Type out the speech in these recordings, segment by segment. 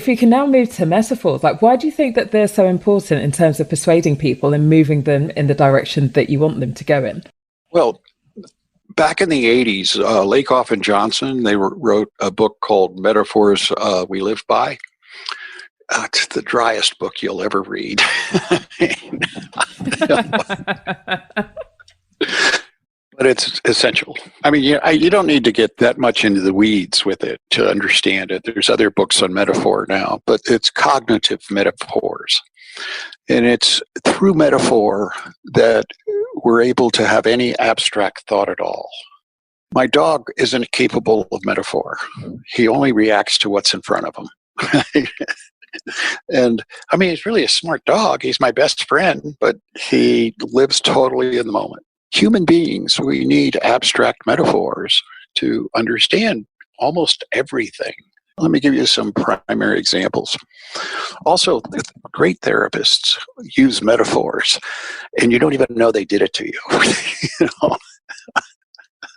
if we can now move to metaphors, like why do you think that they're so important in terms of persuading people and moving them in the direction that you want them to go in? Well, back in the 80s, Lakoff and Johnson, they wrote a book called Metaphors We Live By. It's the driest book you'll ever read. But it's essential. I mean, you don't need to get that much into the weeds with it to understand it. There's other books on metaphor now, but it's cognitive metaphors. And it's through metaphor that we're able to have any abstract thought at all. My dog isn't capable of metaphor. He only reacts to what's in front of him. And I mean, he's really a smart dog. He's my best friend, but he lives totally in the moment. Human beings, we need abstract metaphors to understand almost everything. Let me give you some primary examples. Also, great therapists use metaphors, and you don't even know they did it to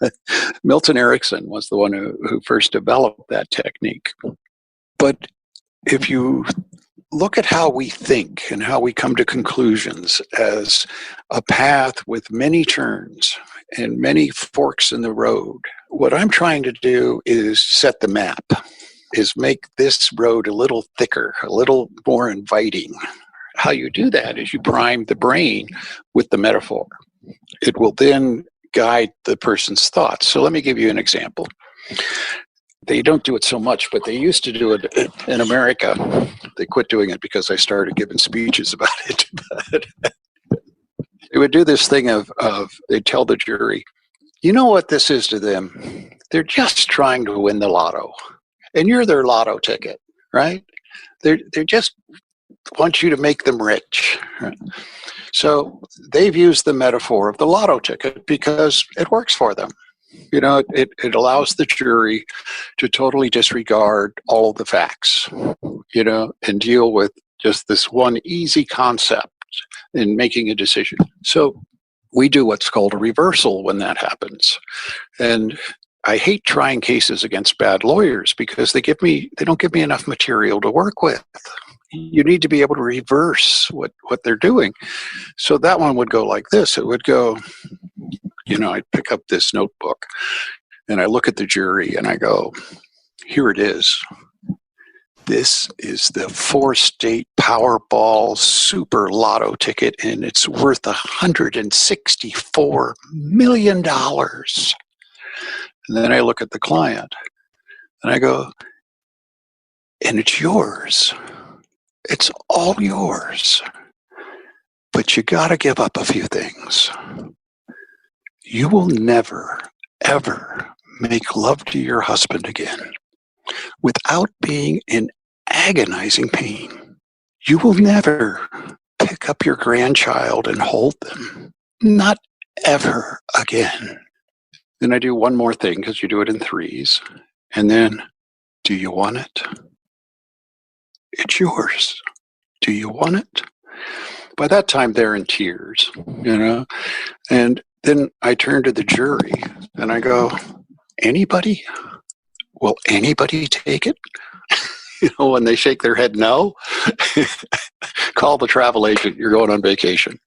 you. Milton Erickson was the one who first developed that technique. But if you look at how we think and how we come to conclusions as a path with many turns and many forks in the road, what I'm trying to do is set the map, is make this road a little thicker, a little more inviting. How you do that is you prime the brain with the metaphor. It will then guide the person's thoughts. So let me give you an example. They don't do it so much, but they used to do it in America. They quit doing it because I started giving speeches about it. But they would do this thing of they'd tell the jury, you know what this is to them? They're just trying to win the lotto. And you're their lotto ticket, right? They just want you to make them rich. So they've used the metaphor of the lotto ticket because it works for them. You know, it allows the jury to totally disregard all of the facts, you know, and deal with just this one easy concept in making a decision. So we do what's called a reversal when that happens. And I hate trying cases against bad lawyers because they don't give me enough material to work with. You need to be able to reverse what they're doing. So that one would go like this. It would go, you know, I'd pick up this notebook and I look at the jury and I go, here it is. This is the 4-state Powerball Super Lotto ticket and it's worth $164 million. And then I look at the client and I go, and it's yours. It's all yours. But you got to give up a few things. You will never, ever make love to your husband again without being in agonizing pain. You will never pick up your grandchild and hold them. Not ever again. Then I do one more thing because you do it in threes. And then, do you want it? It's yours. Do you want it? By that time, they're in tears, you know? And then I turn to the jury and I go, anybody? Will anybody take it? You know, when they shake their head no, call the travel agent. You're going on vacation.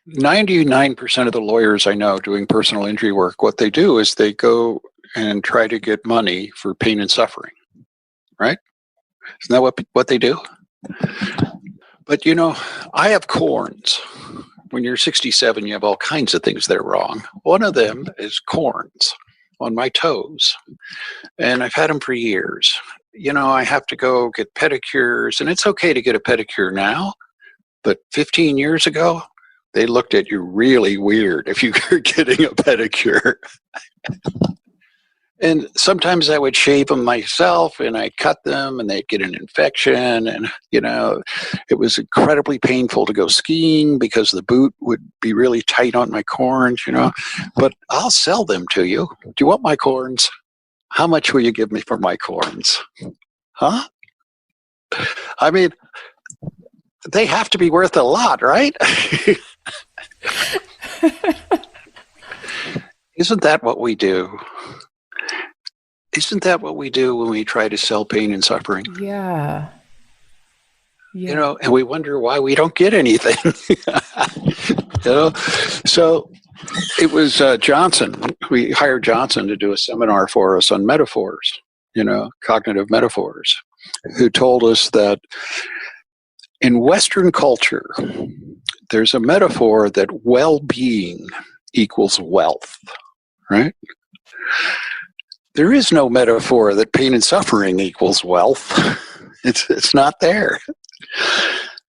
99% of the lawyers I know doing personal injury work, what they do is they go and try to get money for pain and suffering, right? Isn't that what they do? But, you know, I have corns. When you're 67, you have all kinds of things that are wrong. One of them is corns on my toes. And I've had them for years. You know, I have to go get pedicures, and it's okay to get a pedicure now. But 15 years ago, they looked at you really weird if you were getting a pedicure. And sometimes I would shave them myself and I'd cut them and they'd get an infection. And, you know, it was incredibly painful to go skiing because the boot would be really tight on my corns, you know. But I'll sell them to you. Do you want my corns? How much will you give me for my corns? Huh? I mean, they have to be worth a lot, right? Isn't that what we do? Isn't that what we do when we try to sell pain and suffering? Yeah. And we wonder why we don't get anything. So it was Johnson. We hired Johnson to do a seminar for us on metaphors, cognitive metaphors, who told us that in Western culture, there's a metaphor that well-being equals wealth, right? There is no metaphor that pain and suffering equals wealth. It's not there.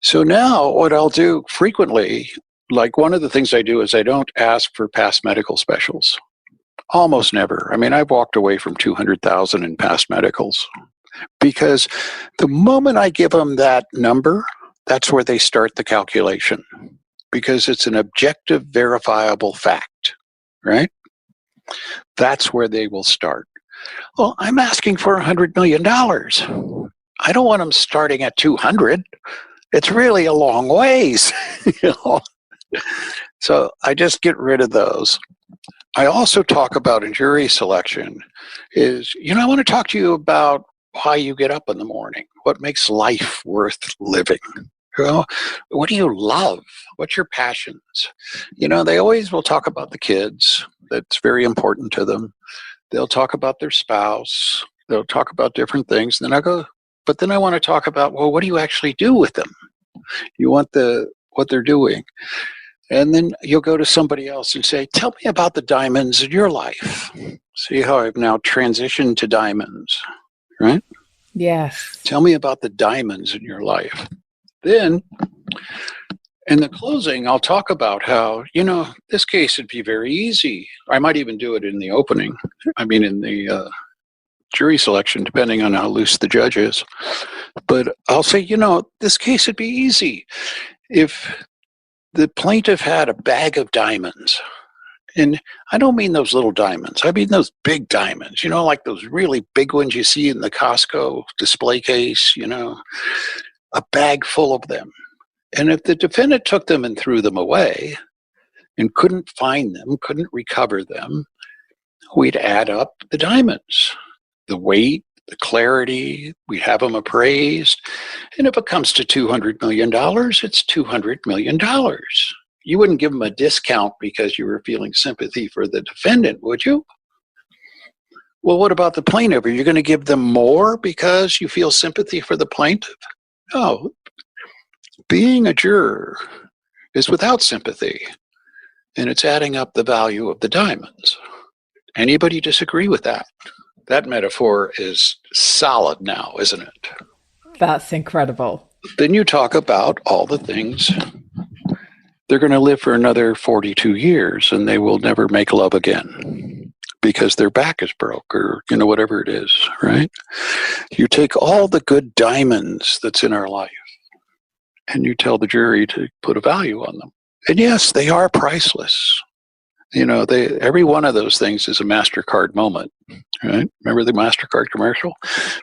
So now what I'll do frequently, like one of the things I do is I don't ask for past medical specials. Almost never. I mean, I've walked away from 200,000 in past medicals because the moment I give them that number, that's where they start the calculation because it's an objective, verifiable fact, right? That's where they will start. Well, I'm asking for $100 million. I don't want them starting at 200. It's really a long ways. So I just get rid of those. I also talk about in jury selection is, I want to talk to you about why you get up in the morning, what makes life worth living. What do you love? What's your passions? They always will talk about the kids. That's very important to them. They'll talk about their spouse. They'll talk about different things. And then I go, but then I want to talk about, well, what do you actually do with them? You want what they're doing. And then you'll go to somebody else and say, tell me about the diamonds in your life. See how I've now transitioned to diamonds, right? Yes. Tell me about the diamonds in your life. Then, in the closing, I'll talk about how, this case would be very easy. I might even do it in the opening. In the jury selection, depending on how loose the judge is. But I'll say, this case would be easy if the plaintiff had a bag of diamonds. And I don't mean those little diamonds. I mean those big diamonds, like those really big ones you see in the Costco display case, a bag full of them. And if the defendant took them and threw them away and couldn't find them, couldn't recover them, we'd add up the diamonds, the weight, the clarity, we have them appraised. And if it comes to $200 million, it's $200 million. You wouldn't give them a discount because you were feeling sympathy for the defendant, would you? Well, what about the plaintiff? Are you going to give them more because you feel sympathy for the plaintiff? No. Being a juror is without sympathy, and it's adding up the value of the diamonds. Anybody disagree with that? That metaphor is solid now, isn't it? That's incredible. Then you talk about all the things. They're going to live for another 42 years, and they will never make love again because their back is broke or, whatever it is, right? You take all the good diamonds that's in our life, and you tell the jury to put a value on them. And yes, they are priceless. Every one of those things is a MasterCard moment, right? Remember the MasterCard commercial?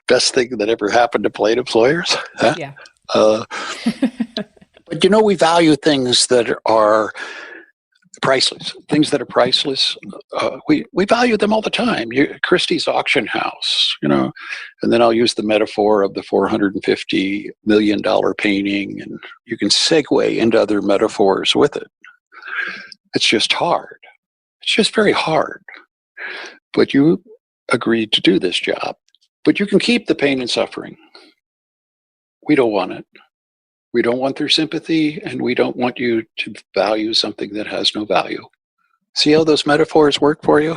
Best thing that ever happened to plaintiffs' lawyers? Huh? Yeah. But we value things that are priceless. Things that are priceless, we value them all the time. Christie's auction house, and then I'll use the metaphor of the $450 million painting, and you can segue into other metaphors with it. It's just hard. It's just very hard. But you agreed to do this job. But you can keep the pain and suffering. We don't want it. We don't want their sympathy, and we don't want you to value something that has no value. See how those metaphors work for you?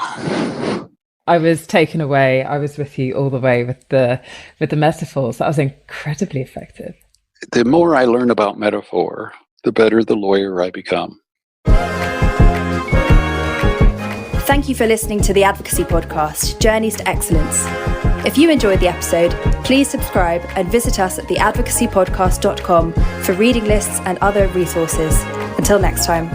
I was taken away. I was with you all the way with the metaphors. That was incredibly effective. The more I learn about metaphor, the better the lawyer I become. Thank you for listening to the Advocacy Podcast, Journeys to Excellence. If you enjoyed the episode, please subscribe and visit us at theadvocacypodcast.com for reading lists and other resources. Until next time.